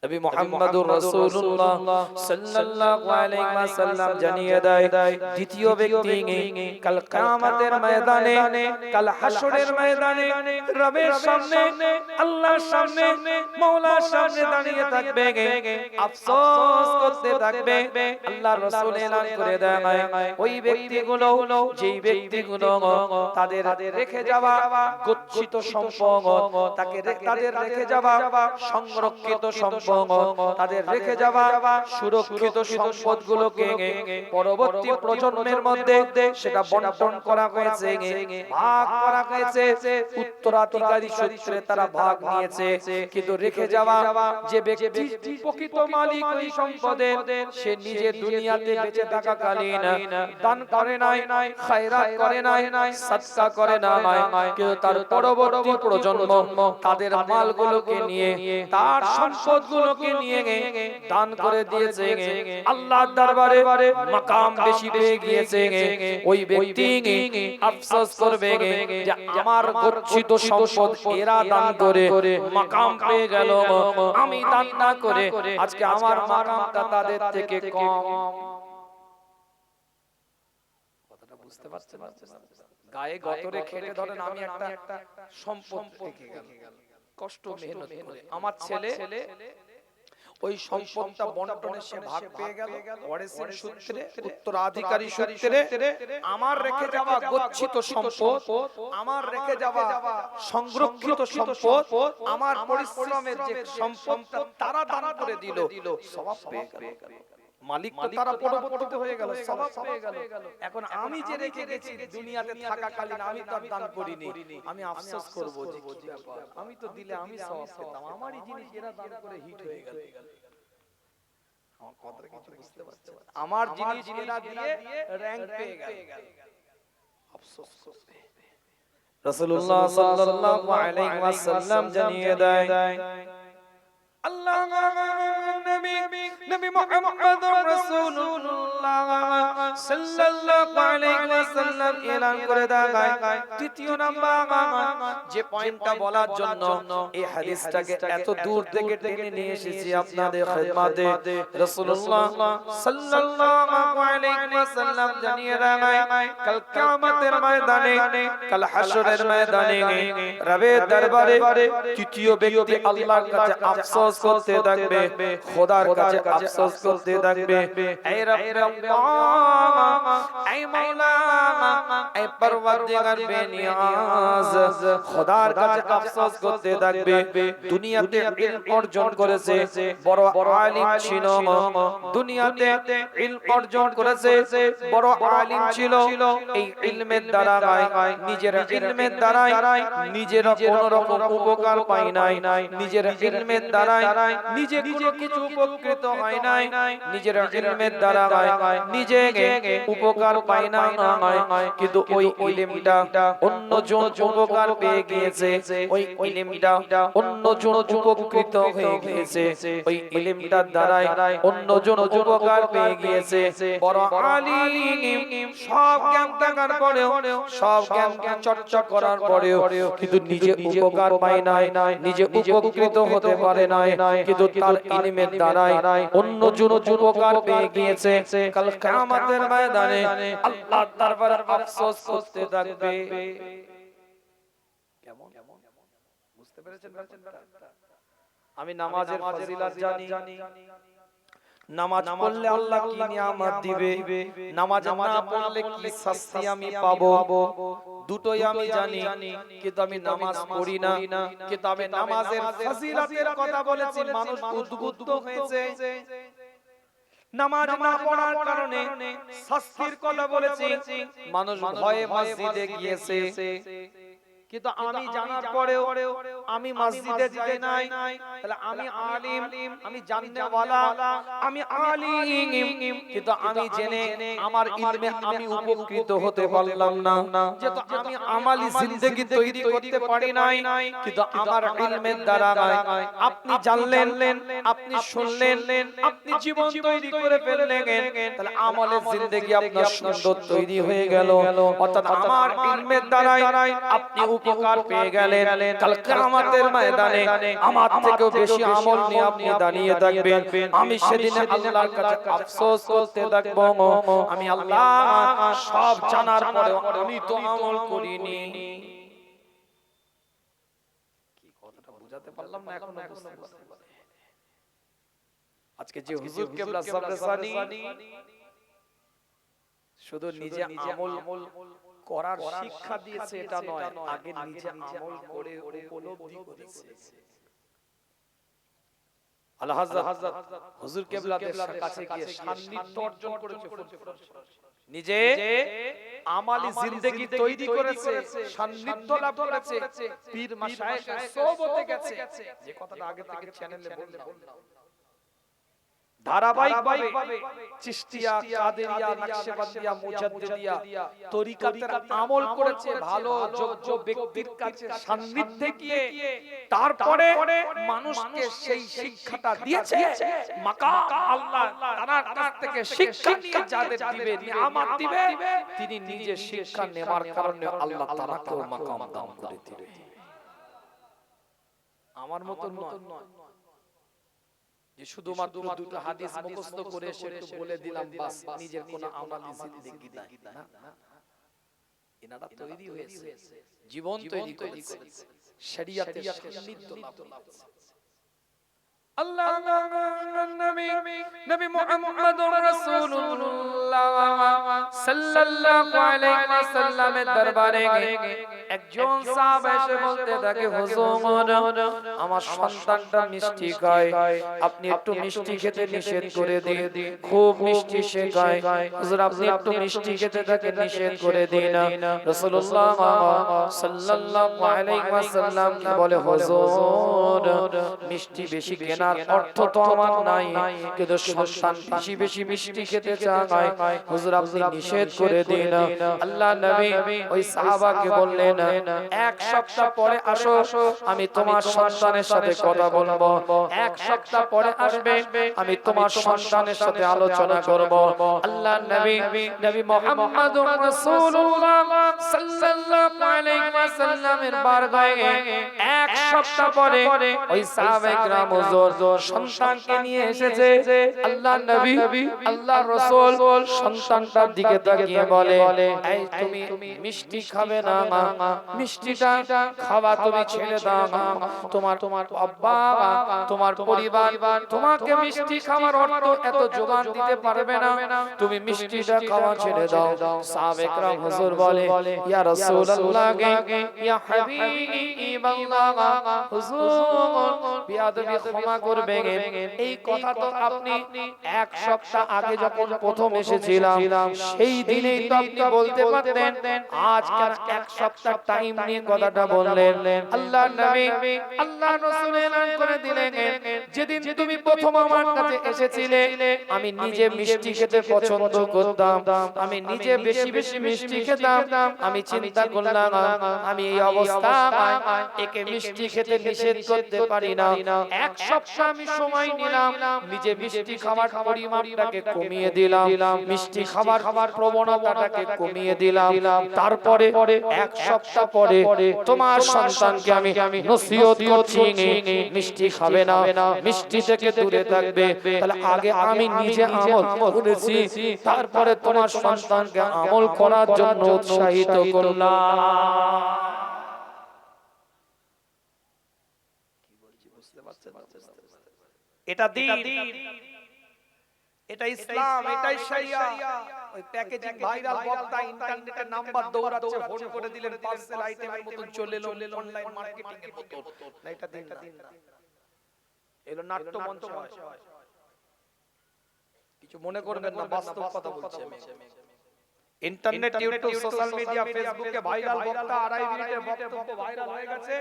নবী মুহাম্মদুর রাসূলুল্লাহ সাল্লাল্লাহু আলাইহি ওয়াসাল্লাম জানিয়ে দেয় দ্বিতীয় ব্যক্তি কাল কিয়ামতের ময়দানে কাল হাসরের ময়দানে রবের সামনে আল্লাহর সামনে মাওলার সামনে দাঁড়িয়ে থাকবে আফসোস করতে থাকবে আল্লাহর রাসূল এলান করে দেয় ওই ব্যক্তিগুলো যেই ব্যক্তিগুলো তাদের রেখে যাওয়া গচ্ছিত সম্পদ তাদের রেখে যাওয়া সংরক্ষিত সম্পদ তাদের রেখে যাওয়া সুরক্ষিত সম্পদগুলোকে পরবর্তী প্রজন্মের মধ্যে সেটা বন্টন করা হয়েছে ভাগ করা হয়েছে উত্তরাধিকারী সূত্রে তারা ভাগ নিয়েছে কিন্তু রেখে যাওয়া যে ব্যক্তি প্রকৃত মালিক ওই সম্পদের সে নিজে দুনিয়াতে বেঁচে থাকাকালীন দান করে নাই খায়রাত করে নাই সাদকা করে নাই কিন্তু তার পরবর্তী প্রজন্ম তাদের মালগুলোকে নিয়ে তার সম্পদগুলোকে নিয়ে দান করে দিয়েছে আল্লাহর দরবারে মাকাম বেশি পেয়ে গিয়েছে ওই ব্যক্তি আফসোস করবে যে আমার গচ্ছিত সম্পদ এরা দান করে মাকাম পেয়ে গেল আমি দান না করে আজকে আমার মাকামটা তাদের থেকে কম কথাটা বুঝতে পারছেন গায়ে গতরে খেটে ধরেন আমি একটা সম্পদ রেখে গেল কষ্ট মেহনত করে আমার ছেলে ওই সম্পদটা বন্টনে সে ভাগ পেয়ে গেল ওয়ারিসের সূত্রে উত্তরাধিকারী সূত্রে আমার রেখে যাওয়া গচ্ছিত সম্পদ আমার রেখে যাওয়া সংরক্ষিত সম্পদ আমার পরিশ্রমের যে সম্পদটা তারা দান করে দিল সওয়াব পেয়ে গেল মালিক তো তারা পরবর্তীতে হয়ে গেল সওয়াব পেয়ে গেল এখন আমি যে রেখে গেছি দুনিয়াতে থাকাকালীন আমি তো দান করিনি আমি আফসোস করব যে কি ব্যাপার আমি তো দিলে আমি সওয়াব পেতাম আমারই জিনিস এরা দান করে হিট হয়ে গেল আমার কথাটা কিছু বুঝতে পারছেন আমার জিনিস এরা দিয়ে র‍্যাঙ্ক পেয়ে গেল আফসোস করবে রাসূলুল্লাহ সাল্লাল্লাহু আলাইহি ওয়াসাল্লাম জানিয়ে দেয় আল্লাহ নবী মুহাম্মদুর রাসূলুল্লাহ সাল্লাল্লাহু আলাইহি ওয়াসাল্লাম এলান করে দেয় তৃতীয় নাম্বার যে পয়েন্টটা বলার জন্য এই হাদিসটাকে এত দূর থেকে টেনে নিয়ে এসেছি আপনাদের খিদমতে রাসূলুল্লাহ সাল্লাল্লাহু আলাইহি ওয়াসাল্লাম জানিয়ে দেয় কাল কিয়ামতের ময়দানে কাল হাসরের ময়দানে রবের দরবারে তৃতীয় ব্যক্তি আল্লাহর কাছে আফসোস করতে থাকবে খোদার কাছে আফসোস করতে থাকবে হে রব্বানা হে মাওলা হে পরওয়ারদিগার বেনিয়াজ খোদার কাছে আফসোস করতে থাকবে দুনিয়াতে ইলম অর্জন করেছে বড় আলিম ছিল দুনিয়াতে ইলম অর্জন করেছে বড় আলিম ছিল এই ইলমের দ্বারা নিজের ইলমের দ্বারা নিজের কোনো রকম উপকার পায় নাই নিজের ইলমের দ্বারা নিজে কোনো কিছু উপকৃত হয় নাই নিজের ইলমের দ্বারা নিজে উপকার পায় না কিন্তু ওই ইলমটা অন্যজন উপকার পেয়ে গিয়েছে ওই ইলমটা অন্যজন উপকৃত হয়ে গিয়েছে ওই ইলমটার দ্বারা অন্যজন উপকার পেয়ে গিয়েছে বড় আলিম সব জ্ঞান থাকার পরেও সব জ্ঞান চর্চা করার পরেও কিন্তু নিজে উপকার পায় নাই নিজে উপকৃত হতে পারে নাই কিন্তু তার ইলমের দ্বারা অন্যজন উপকার পেয়ে গিয়েছে কাল কিয়ামতের ময়দানে আল্লাহর দরবারে আফসোস করতে থাকবে কেমন বুঝতে পেরেছেন আমি নামাজের ফজিলত জানি নামাজ পড়লে আল্লাহ কি নিয়ামত দিবে নামাজ না পড়লে কি শাস্তি আমি পাবো দুটোই আমি জানি কিন্তু আমি নামাজ পড়ি না কিন্তু আমি নামাজের ফজিলতের কথা বলেছি মানুষ উদ্বুদ্ধ হয়েছে নামাজ না পড়ার কারণে শাস্তির কথা বলেছি মানুষ ভয়ে মসজিদে গিয়েছে কিন্তু আমি জানার পরেও আমি মসজিদে যাই নাই তাহলে আমি আলিম আমি জাননেওয়ালা আমি আলিম কিন্তু আমি জেনে আমার ইলমে আমি উপকৃত হতে পারলাম না যেহেতু আমি আমালি জিন্দেগি তৈরি করতে পারি নাই কিন্তু আমার ইলমের দ্বারা আপনি জানলেন আপনি শুনলেন আপনি জীবন তৈরি করে ফেললেন তাহলে আমলের জিন্দেগি আপনার সুন্দর তৈরি হয়ে গেল অর্থাৎ আমার ইলমের দ্বারা আপনি উপকার পেয়ে গেলেন, কাল কিয়ামতের ময়দানে আমার থেকেও বেশি আমল নিয়ে আপনি দাঁড়িয়ে থাকবেন। আমি সেদিন আল্লাহর কাছে আফসোস করতে থাকব, আমি আল্লাহ সব জানার পরেও আমি তো আমল করিনি। কি কথাটা বুঝাতে পারলাম না এখনো? আজকে যে হুজুর কেবলা সাবরেসানি শুধু নিজে আমল করার শিক্ষা দিয়েছে এটা নয়, আগে নিজে আমল করে উপলব্ধি করেছে। আল্লাহ হযরত হুজুর কেবলাদের কাছে গিয়ে সান্নিধ্য অর্জন করেছে, নিজে আমালি জিন্দেগি তৈরি করেছে, সান্নিধ্য লাভ করেছে, পীর মাশায়েখের সোহবতে গেছে। যে কথাটা আগে থেকে চ্যানেলে বললাম, ধারাবাহিকভাবে চিশতিয়া, কাদেরিয়া, নকশবন্দিয়া, মুজাদ্দিদিয়া তরিকাতের আমল করেছে, ভালো যোগ্য ব্যক্তির কাছে সান্নিধ্যে গিয়ে তারপরে মানুষকে সেই শিক্ষাটা দিয়েছে। মাকাম আল্লাহ তার কাছ থেকে শিক্ষা নিয়ে যাদের দিবে, নিয়ামত দিবে, তিনি নিজে শিক্ষা নেওয়ার কারণে আল্লাহ তাআলাকেও মাকাম দান করে দিবে। আমার মত নয় যে শুধুমাত্র দুটো হাদিস মুখস্থ করে একটু বলে দিলাম বাস, নিজের কোনো আমালি জিন্দেগি নাই। না, এনারা তৈরি হয়েছে, জীবন তৈরি করেছে, শরীয়তের সান্নিধ্য লাভ করেছে। আল্লাহ নবী মুহাম্মদুর রাসূলুল্লাহ সাল্লাল্লাহু আলাইহি ওয়াসাল্লামের দরবারে একজন সাহাবা এসে বলতে থাকে, হুজুর আমার সন্তানটা মিষ্টি খায়, আপনি একটু মিষ্টি খেতে নিষেধ করে দিন, খুব মিষ্টি সে খায়, হুজুর আপনি একটু মিষ্টি খেতে তাকে নিষেধ করে দিন। রাসূলুল্লাহ সাল্লাল্লাহু আলাইহি ওয়াসাল্লাম কি বলে, হুজুর মিষ্টি বেশি কেনার অর্থ তো আমার নাই, কিন্তু সন্তান বেশি বেশি মিষ্টি খেতে চায়, হুজুর আপনি নিষেধ করে দিন। আল্লাহ নবী ওই সাহাবাকে বললেন, এক সপ্তাহ পরে আসো, আমি তোমার সন্তানের সাথে কথা বলবো, এক সপ্তাহ পরে আসবে, আমি তোমার সন্তানের সাথে আলোচনা করব। আল্লাহ নবী মুহাম্মদুর রাসূলুল্লাহ সাল্লাল্লাহু আলাইহি ওয়াসাল্লামের বারগাহে এক সপ্তাহ পরে ওই সাহাবায়ে کرام হুজুর সন্তানকে নিয়ে এসেছে। আল্লাহ নবী আল্লাহ রাসূল সন্তানটার দিকে তাকিয়ে বলে, এই তুমি মিষ্টি খাবে না, মিষ্টিটা খাওয়া তুমি ছেড়ে দাও, তোমার আব্বা তোমার পরিবার তোমাকে মিষ্টি খাওয়ার অর্থ এত যোগান দিতে পারবে না, তুমি মিষ্টিটা খাওয়া ছেড়ে দাও। সাহাবায়ে کرام হুজুর বলে, ইয়া রাসূলুল্লাহ, ইয়া হাবিবাল্লাহ, হুজুর বিয়াদবি ক্ষমা করবেন, এই কথা তো আপনি এক সপ্তাহ আগে যখন প্রথম এসেছিলাম সেই দিনেই তো আপনি বলতে পারতেন, আজ কেন এক সপ্তাহ টাইম নিয়ে কথাটা বললেন? আল্লাহ নবী আল্লাহ রাসূল এলান করে দিলেন, যেদিন তুমি প্রথম আমার কাছে এসেছিলে আমি নিজে মিষ্টি খেতে পছন্দ করতাম, আমি নিজে বেশি বেশি মিষ্টি খেতাম, আমি চিন্তা করলাম আমি এই অবস্থায় একে মিষ্টি খেতে নিষেধ করতে পারি না, এক সপ্তাহ আমি সময় নিলাম, নিজে মিষ্টি খাবার পরিমাণটাকে কমিয়ে দিলাম, মিষ্টি খাবার প্রবণতাটাকে কমিয়ে দিলাম, তারপরে এক সপ্তাহ পরে তোমার সন্তানকে আমি নসিহত করছি মিষ্টি খাবে না, মিষ্টি থেকে দূরে থাকবে। তাহলে আগে আমি নিজে আমল করেছি, তারপরে তোমার সন্তানকে আমল করার জন্য উৎসাহিত করলাম। এটা দিন, এটা ইসলাম, এটাই শরিয়া। ওই প্যাকেজিং ভাইরাল বক্তা ইন্টারনেটে নাম্বার দৌড়াচ্ছে, ফোন করে দিলেন পার্সেল আইটেমের মতন চলে এলো, অনলাইন মার্কেটিং এর মতন না, এটা দিন না, এলো নাট্য মঞ্চ হয়। কিছু মনে করবেন না, বাস্তব কথা বলছি আমি। ইন্টারনেট, ইউটিউব, সোশ্যাল মিডিয়া, ফেসবুকে ভাইরাল বক্তা, 2.5 মিনিটের বক্তব্য ভাইরাল হয়ে গেছে,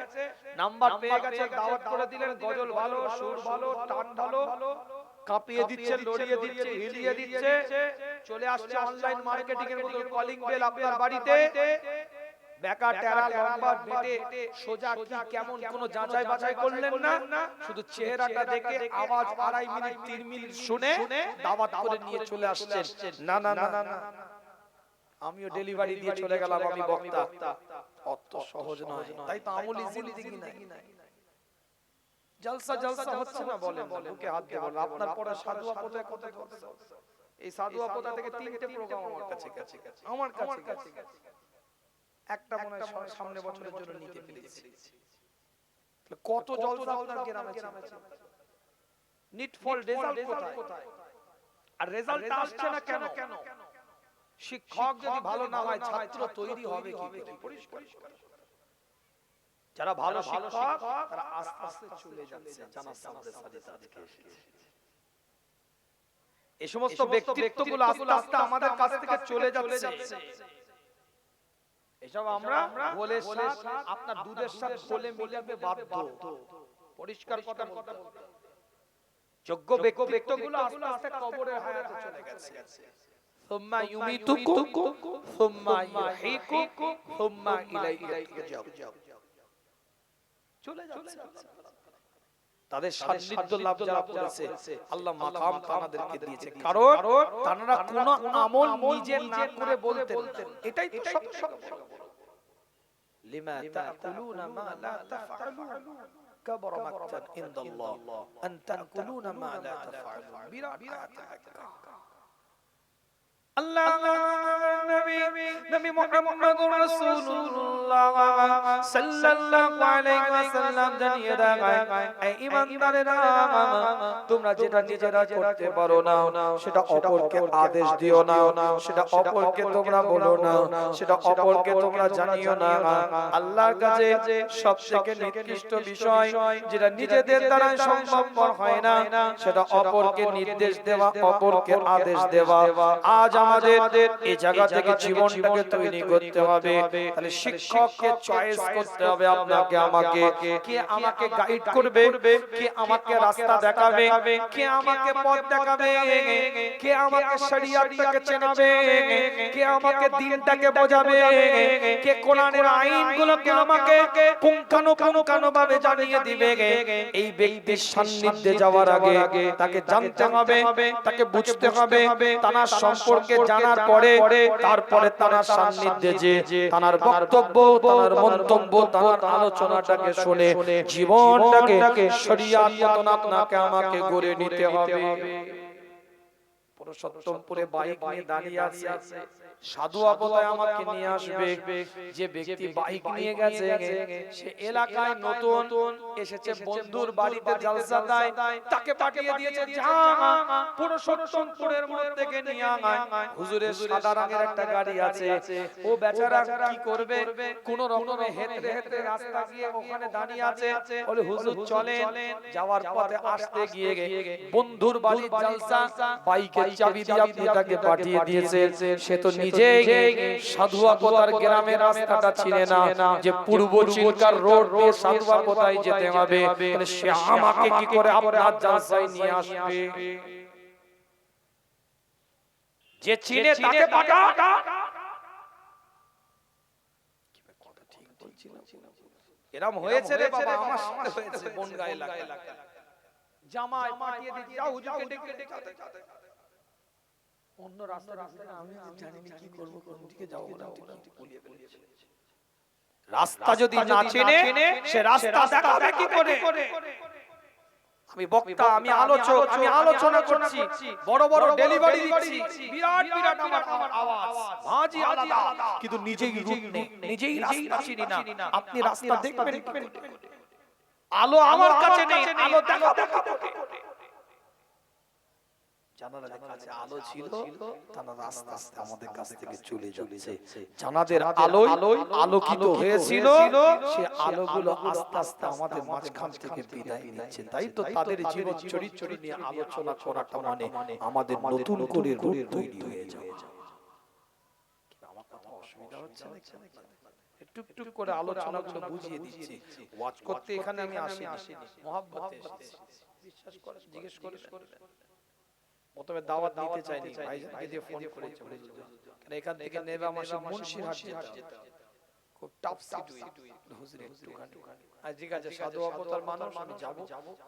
নাম্বার পেয়ে গেছে, দাওয়াত করে দিলেন, গজল ভালো, সুর ভালো, টান ভালো, কাঁপিয়ে দিচ্ছে, লড়িয়ে দিচ্ছে, হিলিয়ে দিচ্ছে, চলে আসছে অনলাইন মার্কেটিং এর মতো কলিং বেল আপনার বাড়িতে। বেকা টেরা লম্বা বেটে সোজা কি কেমন কোনো যাচাই বাছাই করলেন না, শুধু চেহারাটা দেখে আওয়াজ 2.5 মিনিট 3 মিনিট শুনে দাওয়াত করে নিয়ে চলে আসছেন। না না না না, আমিও ডেলিভারি দিয়ে চলে গেলাম, আমি বক্তা, অত সহজ নয়, তাই তো আমলি জিন্দেগি নাই। জলসা জলসা হচ্ছে না বলেন, বুকে হাত দিয়ে বলেন আপনার পরে সাধু আপদায় কত ধরছে। এই সাধু আপদা থেকে 3টে প্রোগ্রাম আমার কাছে গেছে, আমার কাছে একটা মনে হয় সামনে বছরের জন্য নিতে পেরেছি। কত জলসা আপনার গ্রামে ছিল, নিটফল রেজাল্ট কোথায়? আর রেজাল্ট আসছে না কেন? শিক্ষক যদি ভালো না হয় ছাত্র তৈরি হবে কি করে? পরিষ্কার যারা ভালো শিক্ষক তারা আস্তে আস্তে চলে যাচ্ছে, জানা সামনে সাজিদ আজকে এসেছে। এই সমস্ত ব্যক্তিত্বগুলো আস্তে আস্তে আমাদের কাছ থেকে চলে যাচ্ছে। এসব আমরা বলে আপনার দুধের সাথে বলে মিলাতে বাধ্য, পরিষ্কার কথা বলতে। যোগ্য ব্যক্তিত্বগুলো আস্তে আস্তে কবরের হায়াতে চলে গেছে। সুম্মা ইউমিতুকুম সুম্মা ইউহীকুম সুম্মা ইলাইহি তুরজাউন, চলে যাচ্ছে। তাদের সান্নিধ্য লাভ যারা করেছে আল্লাহ মাকাম তাদেরকে দিয়েছে, কারণ তারা কোনো আমল নিজে না করে বলতেন, এটাই তো সবচেয়ে বড়। লিমা তাকুলুনা মা লা তাফআলুন কাবরা মাকতান ইনদাল্লাহ আন তাকুলুনা মা লা তাফআলুন। বিরাট আল্লাহ নবী মুহাম্মদুর রাসূলুল্লাহ সাল্লাল্লাহু আলাইহি ওয়াসাল্লাম জানিয়ে দেয়, এই ঈমানদারেরা তোমরা যেটা নিজেরা করতে পারো না সেটা অপরকে আদেশ দিও না, সেটা অপরকে তোমরা বলো না, সেটা অপরকে তোমরা জানিও না। আল্লাহর কাছে সবথেকে নিকৃষ্ট বিষয় যেটা নিজেদের দ্বারা সম্ভবপর হয় না সেটা অপরকে নির্দেশ দেওয়া, অপরকে আদেশ দেওয়া। আজ আমাদের এই জায়গা থেকে জীবনটাকে তৈরি করতে হবে। তাহলে শিক্ষককে চয়েস করতে হবে আপনাকে আমাকে, কে আমাকে গাইড করবে, কে আমাকে রাস্তা দেখাবে, কে আমাকে পথ দেখাবে, কে আমাকে শরীয়তটাকে চেনাবে, কে আমাকে দ্বীনটাকে বোঝাবে, কে কোরআনের আইনগুলোকে আমাকে পুঙ্খানুপুঙ্খানুভাবে জানিয়ে দিবে। এই ব্যক্তির সান্নিধ্যে যাওয়ার আগে তাকে জানতে হবে, তাকে বুঝতে হবে, তার সম্পর্কে জানার পরে তারপরে তার সান্নিধ্যে যে তার বক্তব্য, তার মন্তব্য, তার আলোচনাটাকে শুনে জীবনটাকে শরীয়ত মতন আপনাকে আমাকে গড়ে নিতে হবে। পুরুষোত্তমপুরে বাইক নিয়ে দাঁড়িয়ে আছে, সাধু আপদায় আমাকে নিয়ে আসবে। যে ব্যক্তি বাইক নিয়ে গেছে সে এলাকায় নতুন এসেছে, বন্ধুর বাড়িতে জলসা দেয়, তাকে পাঠিয়ে দিয়েছে যা পুরুষোত্তমপুরের মধ্যে থেকে নিয়ে আয়। হুজুরের সাদা রঙের একটা গাড়ি আছে, ও বেচারা কি করবে, কোন রকমে হেঁটে হেঁটে রাস্তা গিয়ে ওখানে দাঁড়িয়ে আছে। বলে হুজুর চলেন। যাওয়ার পথে আসতে গিয়ে বন্ধুর বাড়ির জলসা, বাইকের চাবি দিয়ে আপনি তাকে পাঠিয়ে দিয়েছেন। সে তো নিজেই সাধু আপদার গ্রামের রাস্তাটা চিনে না, যে পূর্ব চিলকার রোড দিয়ে সাধু আপদায় যেতে হবে। তাহলে সে আমাকে কি করে আপনার জলসায় নিয়ে আসবে? যে চিনে তাকে পাঠা। এরকম হয়েছে রে বাবা, আমার সাথে হয়েছে বনগাঁ এলাকায়। জামাই পাঠিয়ে দিয়েছে, যাও হুজুরকে ডেকে ডেকে অন্য রাস্তা আমি জানি না কি করব, কোন দিকে যাব না বলিয়ে বলিয়েছে। রাস্তা যদি না চেনে সে রাস্তা দেখাবে কি করে? আমি বক্তা, আমি আলোচক, আমি আলোচনা করছি, বড় বড় ডেলিভারি দিচ্ছি, বিরাট বিরাট আমার আওয়াজ ভাজি আলাদা, কিন্তু নিজেই রূপ নেই, নিজেই রাস্তা চিনি না। আপনি রাস্তা দেখবেন কি করে? আলো আমার কাছে নেই, আলো দেখাবো কি করে? জানালার কাছে আলো ছিল, তারা আস্তে আস্তে আমাদের কাছ থেকে চলে যাচ্ছে। জানাদের আলোয় আলোকিত হয়েছিল, সে আলোগুলো আস্তে আস্তে আমাদের মাঝখান থেকে বিদায় নিচ্ছে। তাই তো তাদের জীবন চরিত্র নিয়ে আলোচনা করাটা মানে আমাদের নতুন করে রূপ তৈরি হয়ে যাওয়া। আমার কথা অসুবিধা হচ্ছে না? টুকটুক করে আলোচনাগুলো বুঝিয়ে দিচ্ছি। ওয়াজ করতে এখানে আমি আসিনি, মহব্বতে এসেছি। বিশ্বাস করে জিজ্ঞেস করে প্রথমে দাওয়াত দিতে চাইনি, ভাইজানকে দিয়ে ফোন করেছে, কারণ এখান থেকে নেবা মাসে মুন্সিরহাট যেতে হবে, খুব টাফ সিচুয়েশন। হুজুর একটুখানি ঠিক আছে, সাধু আপদার মানুষ, আমি যাব,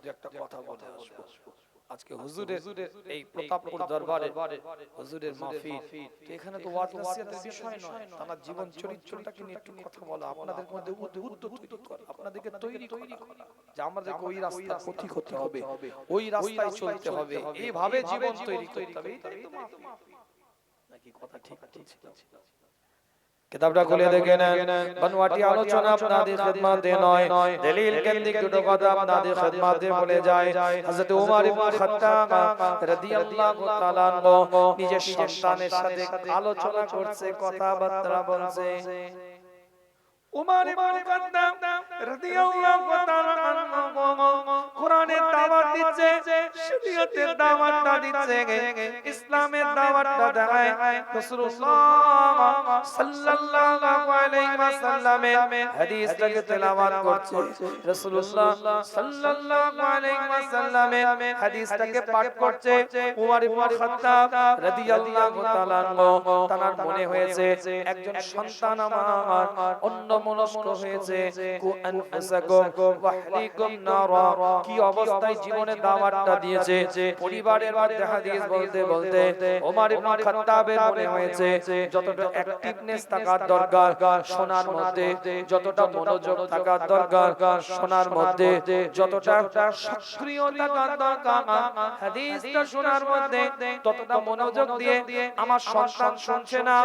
দু একটা কথা বলে আসবো। আজকে হুজুরের এই প্রতাপপুর দরবারে হুজুরের মাহফিল, তো এখানে তো ওয়াজ নসিহতের বিষয় নয়, তার জীবন চরিত্রটাকে নিয়ে একটু কথা বলা, আপনাদের মধ্যে উদ্বুদ্ধ তৈরি করা, আপনাদেরকে তৈরি করা যে আমাদেরকে ওই রাস্তা পথিক হতে হবে, ওই রাস্তায় চলতে হবে, এইভাবে জীবন তৈরি করতে হবে। এটাই তো মাহফিল নাকি? কথা ঠিক বলছি? কিতাবটা খুলে দেখেন, বনওয়াটি আলোচনা আপনাদের খিদমতে নয়, দলিল কেন্দ্রিক দুটো কথা আপনাদের খিদমতে বলে যায়। হযরত ওমর ইবনে খাত্তাব রাদিয়াল্লাহু তাআলা আনহু নিজের সন্তানের সাথে আলোচনা করছে, কথাবার্তা বলছে। উমর ইবনে খাত্তাব রাদিয়াল্লাহু তাআলা আনহু কোরআনের দাওয়াত দিচ্ছে, শরীয়তের দাওয়াতটা দিচ্ছে, ইসলামের দাওয়াতটা দেয়। রাসূলুল্লাহ সাল্লাল্লাহু আলাইহি ওয়াসাল্লামের হাদিসটাকে তেলাওয়াত করছে, রাসূলুল্লাহ সাল্লাল্লাহু আলাইহি ওয়াসাল্লামের হাদিসটাকে পাঠ করছে। উমর ইবনে খাত্তাব রাদিয়াল্লাহু তাআলা আনহু তার মনে হয়েছে একজন সন্তান আমার অন্য মনস্ক হয়েছে, কু আনফুসাকুম ওয়াহলিকুম নারা, কি অবস্থায় জীবনে দাওয়াতটা দিয়েছে। পরিবারের মধ্যে হাদিস বলতে বলতে ওমর ইবনে খাত্তাবের মনে হয়েছে যতটা অ্যাক্টিভনেস থাকার দরকার শোনার মধ্যে, যতটা মনোযোগ থাকার দরকার শোনার মধ্যে, যতটা সক্রিয়তা থাকার দরকার হাদিসটা শোনার মধ্যে, ততটা মনোযোগ দিয়ে আমার সন্তান শুনছে না,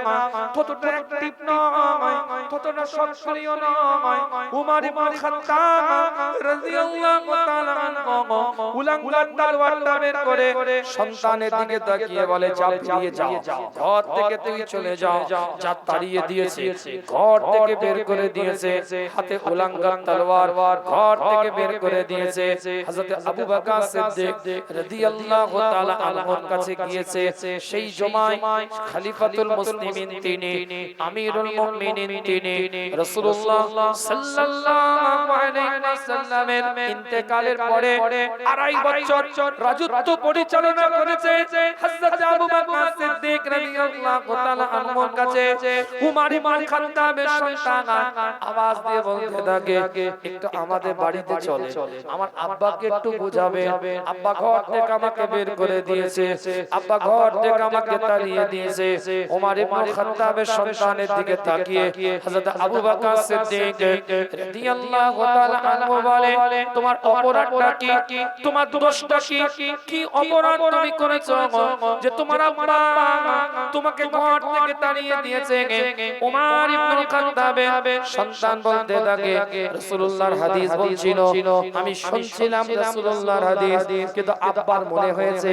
ততটা অ্যাক্টিভ নয়, ততটা সক্রিয় নয়। উমর ইবনে খাত্তাব রাদিয়াল্লাহু তাআলা আনহু উলাঙ্গার তলোয়ারটা বের করে সন্তানের দিকে তাকিয়ে বলে, যা বেরিয়ে যাও, ঘর থেকে তুই চলে যাও। যা তাড়িয়ে দিয়েছে, ঘর থেকে বের করে দিয়েছে, হাতে উলাঙ্গার তলোয়ার, ঘর থেকে বের করে দিয়েছে। হযরত আবু বকর সিদ্দিক রাদিয়াল্লাহু তাআলা আনহুর কাছে গিয়েছে। সেই জমায় খলিফাতুল মুসলিমিন তিনি, আমিরুল মুমিনিন তিনি, রাসূলুল্লাহ সাল্লাল্লাহু আলাইহি ওয়াসাল্লামের ইন্তেকালের পরে 2.5 বছর রাজত্ব পরিচালনা করেছে হযরত আবু বকর সিদ্দিক রাদিয়াল্লাহু তাআলা আনহুর কাছে। উমর ইবনে খাত্তাবের সন্তান আওয়াজ দিয়ে বলতে থাকে, একটু আমাদের বাড়িতে চলে, আমার আব্বাকে একটু বোঝাবে। আব্বা ঘর থেকে আমাকে বের করে দিয়েছে, আব্বা ঘর থেকে আমাকে তাড়িয়ে দিয়েছে। উমর ইবনে খাত্তাবের সন্তানের দিকে তাকিয়ে হযরত আবু বকর সিদ্দিক রাদিয়াল্লাহু তাআলা আনহু বলে, তোমার অপরাধটা কি, তোমার দোষটা কি, কি অপরাধ তুমি করেছো যে তোমার আব্বা তোমাকে ঘর থেকে তাড়িয়ে দিয়েছে? উমর ইবনে খাত্তাবের সন্তান বলতে থাকে, রাসূলুল্লাহর হাদিস বলছিল, আমি শুনছিলাম রাসূলুল্লাহর হাদিস, কিন্তু আব্বার মনে হয়েছে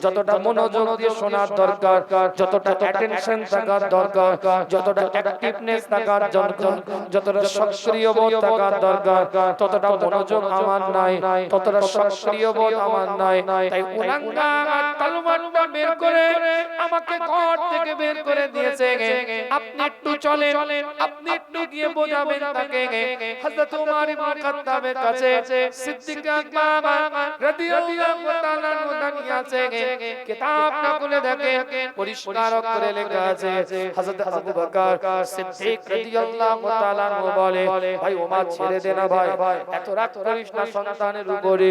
যতটা মনোযোগ দিয়ে শোনার দরকার, যতটা অ্যাটেনশন থাকার দরকার, যতটা অ্যাক্টিভনেস থাকার দরকার, যতটা সক্রিয় বোধ থাকার দরকার, ততটা মনোযোগ আমার নাই, ততটা সক্রিয় বোধ আমার নাই। তাই উলাঙ্গা তলোয়ারটা বের করে আমাকে ঘর থেকে বের করে দিয়েছে। আপনি একটু চলেন, আপনি একটু গিয়ে বোঝাবেন তাকে। হযরত ওমর ইবনে খাত্তাবের কাছে সিদ্দিক আকবর রাদিয়াল্লাহু তাআলা আনহু দাঁড়িয়ে আছে। কিতাবটা খুলে দেখে পরিষ্কার করে লেখা আছে, হযরত আবু বকর সিদ্দিক রাদিয়াল্লাহু তাআলা আনহু বলে, ভাই ওমর ছেড়ে দে না ভাই, এত রাগ করিস না সন্তানের উপরে,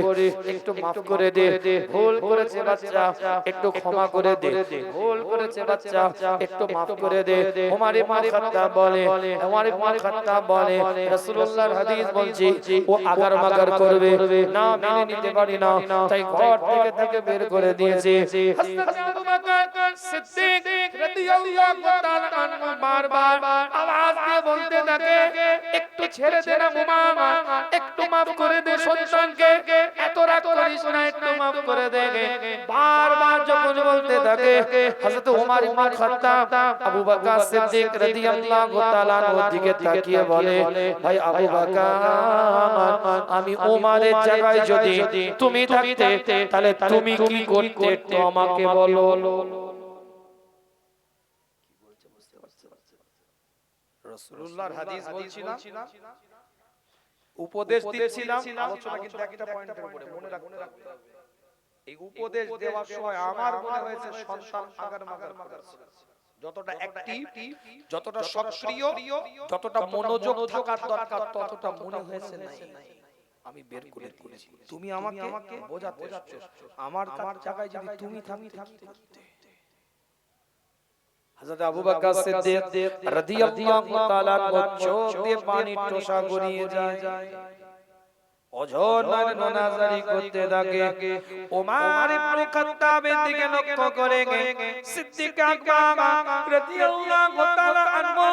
একটু মাফ করে দে, ভুল করেছে বাচ্চা, একটু ক্ষমা করে দে, ভুল করেছে বাচ্চা, একটু মাফ করে দে। ওমর ইবনে খাত্তাব বলে, ওমর ইবনে খাত্তাব বলে, রাসূলুল্লাহর হাদিস বলছি, ও আগার মাগার করবে না, মেনে নিতে পারি না, তাই ঘর থেকে বের করে দিয়েছে। হযরত আবু বকর সিদ্দিক রাদিয়াল্লাহু তাআলা আনহু বারবার আওয়াজ দিয়ে বলতে থাকে, একটু ছেড়ে দে না মামা, একটু মাফ করে দে সন্তানকে, এত রাগ করিস না, একটু মাফ করে দে। বারবার যখন বলতে থাকে, হযরত ওমর ইবনে খাত্তাব আবু বকর সিদ্দিক রাদিয়াল্লাহু তাআলা আনহুর দিকে তাকিয়ে বলে, ভাই আবু বকর, আমি ওমরের জায়গায় যদি তুমি থাকতে তাহলে তুমি কি করতে একটু আমাকে বলো। রাসূলুল্লাহর হাদিস বলছিলাম, উপদেশ দিচ্ছিলাম, আলোচনা কিন্তু একটা পয়েন্টের উপরে, মনে রাখতে হবে। এই উপদেশ দেওয়ার সময় আমার মনে হয়েছে সন্তান আগার মাগার করেছে, যতটা অ্যাক্টিভ, যতটা সক্রিয়, যতটা মনোযোগ থাকার দরকার, ততটা মনে হয়েছে নাই। আমি বের করে দিয়েছি, তুমি আমাকে বোঝাতে এসেছো, আমার জায়গায় যদি তুমি থাকতে হযরত আবু বকর সিদ্দিক রাদিয়াল্লাহু তাআলা চোখ দিয়ে পানি টোশা গড়িয়ে যায়, ওজন নানাজারি করতে থাকে। ওমর ইবনে খাত্তাবের দিকে লক্ষ্য করে সিদ্দিক আকবর রাদিয়াল্লাহু তাআলা আনহু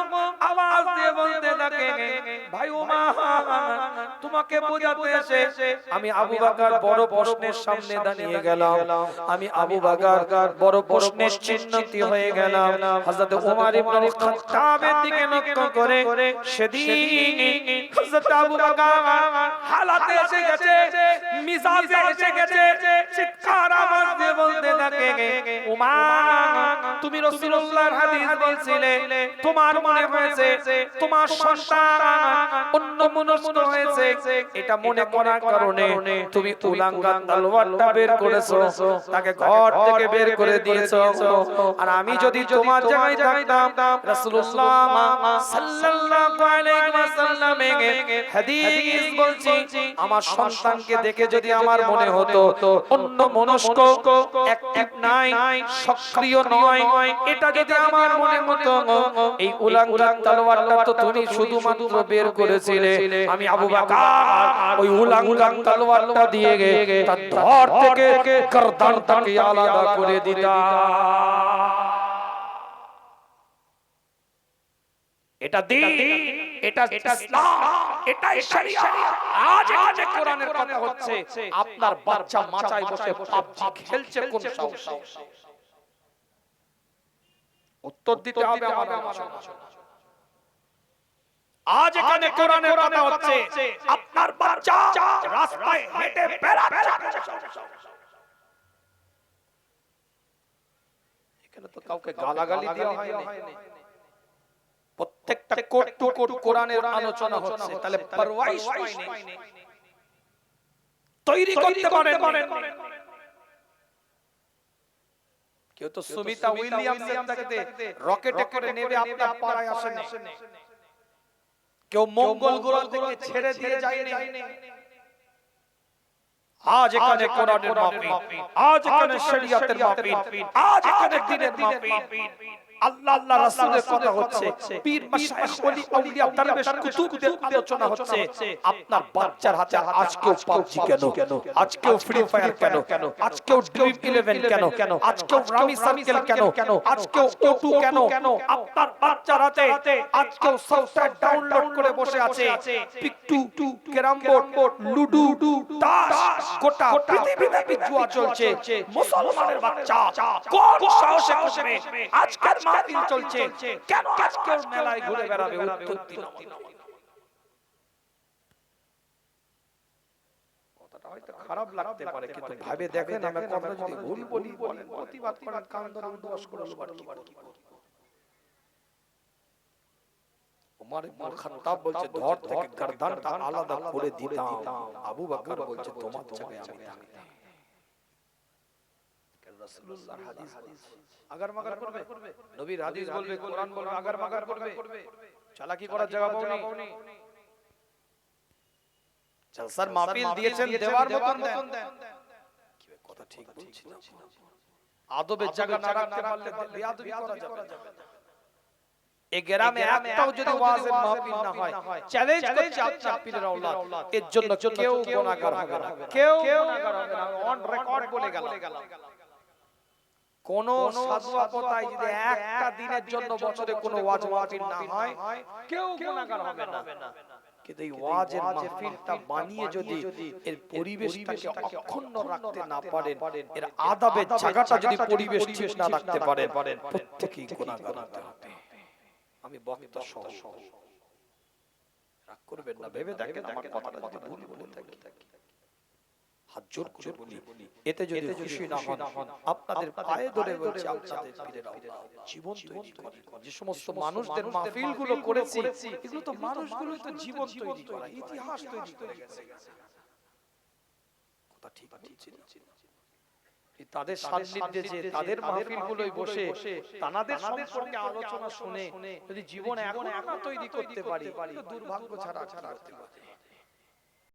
আওয়াজ দিয়ে বলতে থাকে, ভাই ওমর, তোমাকে বোঝাতে এসে আমি আবু বকর বড় প্রশ্নের সামনে দাঁড়িয়ে গেলাম, আমি আবু বকর বড় প্রশ্নের চিহ্নিত হয়ে গেলাম। হযরত ওমর ইবনে খাত্তাবের দিকে লক্ষ্য করে সেদিন হযরত আবু বকর হালাত এসে গেছে, মিজাজে এসে গেছে, চিৎকার আওয়াজ দিয়ে বলতে থাকে, ওমর, তুমি রাসূলুল্লাহর হাদিস বলছিলে, তোমার মনে হয়েছে তোমার সন্তান অন্যমনস্ক হয়েছে, এটা মনে করার কারণে তুমি উলাঙ্গা তলোয়ারটা বের করেছো, তাকে ঘর থেকে বের করে দিয়েছো। আর আমি যদি তোমার জায়গায় থাকতাম, রাসূলুল্লাহ সাল্লাল্লাহু আলাইহি ওয়াসাল্লামের হাদিস বলছি, আমার সন্তানকে দেখে যদি আমার মনে হতো অন্য মনস্ক, অ্যাক্টিভ নাই, সক্রিয় নয়, এটা যদি আমার মনে হতো, এই উলাঙ্গা তলোয়ারটা তো তুমি শুধুমাত্র বের করেছিলে, আমি আবু বকর ওই উলাঙ্গা তলোয়ারটা দিয়ে তার ধর থেকে গর্দানটাকে আলাদা করে দিতাম। এটা দিন, এটা ইসলাম, এটাই শরিয়াত। আজ এখানে কোরআনের কথা হচ্ছে, আপনার বাচ্চা মাচায় বসে পাবজি খেলছে কোন সাহসে? উত্তর দিতে হবে আমাদের। আজ এখানে কোরআনের কথা হচ্ছে, আপনার বাচ্চা রাস্তায় হেঁটে বেড়াচ্ছে, এখানে তো কাউকে গালাগালি দেওয়া হয়নি, প্রত্যেকটা কোট টু কোট কোরআনের আলোচনা হচ্ছে, তাহলে পরওয়াইশ পায়নি, তৈরি করতে পারেন। কেউ তো সুমিতা উইলিয়ামসের থেকে রকেটে করে নেবে আপনার পাড়ায় আসেনি, কেউ মঙ্গল গ্রহ থেকে ছেড়ে দিয়ে যায়নি। আজ এখানে কোরআনের মাহফিল, আজ এখানে শরিয়তের মাহফিল, আজ এখানে দ্বীনের মাহফিল, আল্লাহ আল্লাহ রাসূলের কথা হচ্ছে, পীর মাশায়েখ ওলি আউলিয়া দরবেশ কুতুবদের আলোচনা হচ্ছে। আপনার বাচ্চার হাতে আজকেও পাবজি কেন, আজকেও ফ্রি ফায়ার কেন, আজকেও ড্রিম 11 কেন, আজকেও রামি সার্কেল কেন, আজকেও O2 কেন? আপনার বাচ্চার হাতে আজকেও সফটওয়্যার ডাউনলোড করে বসে আছে, পিকটু, ক্যারাম বোর্ড, লুডু, তাস, গোটা পৃথিবীব্যাপী জুয়া চলছে। মুসলমানের বাচ্চা কোন সাহসে করবে? আজকের মাহফিল চলছে, কেন আজকের মেলায় ঘুরে বেড়াবে? উত্তর দিন। কথাটা হয়তো খারাপ লাগতে পারে, কিন্তু ভাবে দেখেন, আমি কথা যদি ভুল বলি বলেন, প্রতিবাদ করার কান ধরে উদ্বাস করে ওমর ইবনে খাত্তাব বলছে ধর থেকে গর্দানটা আলাদা করে দিতাম। আবু বকর বলছে তোমার জায়গায় আমি থাকতাম। রাসূলুল্লাহর হাদিস আগার মাগার করবে, নবীর হাদিস বলবে, কোরআন বলবে, আগার মাগার করবে, চালাকি করার জায়গা পাওনি। জলসার মাহফিল দিয়েছেন, দেওয়ার মতন দেন। কি কথা ঠিক বলছি না? আদবের জায়গা না রাখতে পারলে বেয়াদবি করা যাবে না। এই গ্রামে একটাও যদি ওয়াজের মাহফিল না হয়, চ্যালেঞ্জ করছি আপনার পীরের আওলাদ, এর জন্য কেউ গুনাহগার হবে না, কেউ গুনাহগার হবে না। অন রেকর্ড বলে গেল, কোন সাধু আপতায় যদি একটা দিনের জন্য বছরে কোনো ওয়াজ মাহফিল না হয়, কেউ গুনাহগার হবে না। কিন্তু এই ওয়াজের মাহফিলটা বানিয়ে যদি এর পরিবেশটাকে অক্ষুণ্ণ রাখতে না পারেন, এর আদাবের জায়গাটা যদি পরিবেশ ঠিক না রাখতে পারেন, প্রত্যেকই গুনাহগার হতে হবে। আমি বক্তা সহ রাগ করবেন না, ভেবে দেখেন আমার কথাটা যদি ভুল বলে থাকি, হাত জোর করে বলি, এতে যদি খুশি না হন, আপনাদের পায়ে ধরে বলছি, আপনাদের পীরের আওলাদ জীবন তৈরি করে। যে সমস্ত মানুষদের মাহফিলগুলো করেছি, এগুলো তো মানুষগুলো তো জীবন তৈরি করা, ইতিহাস তৈরি করে গেছে। কথা ঠিক বলছি না? তাদের সান্নিধ্যে যে তাদের মাহফিলগুলোই বসে তাদের সম্পর্কে আলোচনা শুনে যদি জীবনে এখন না তৈরি করতে পারি, দুর্ভাগ্য ছাড়া হতে পারে।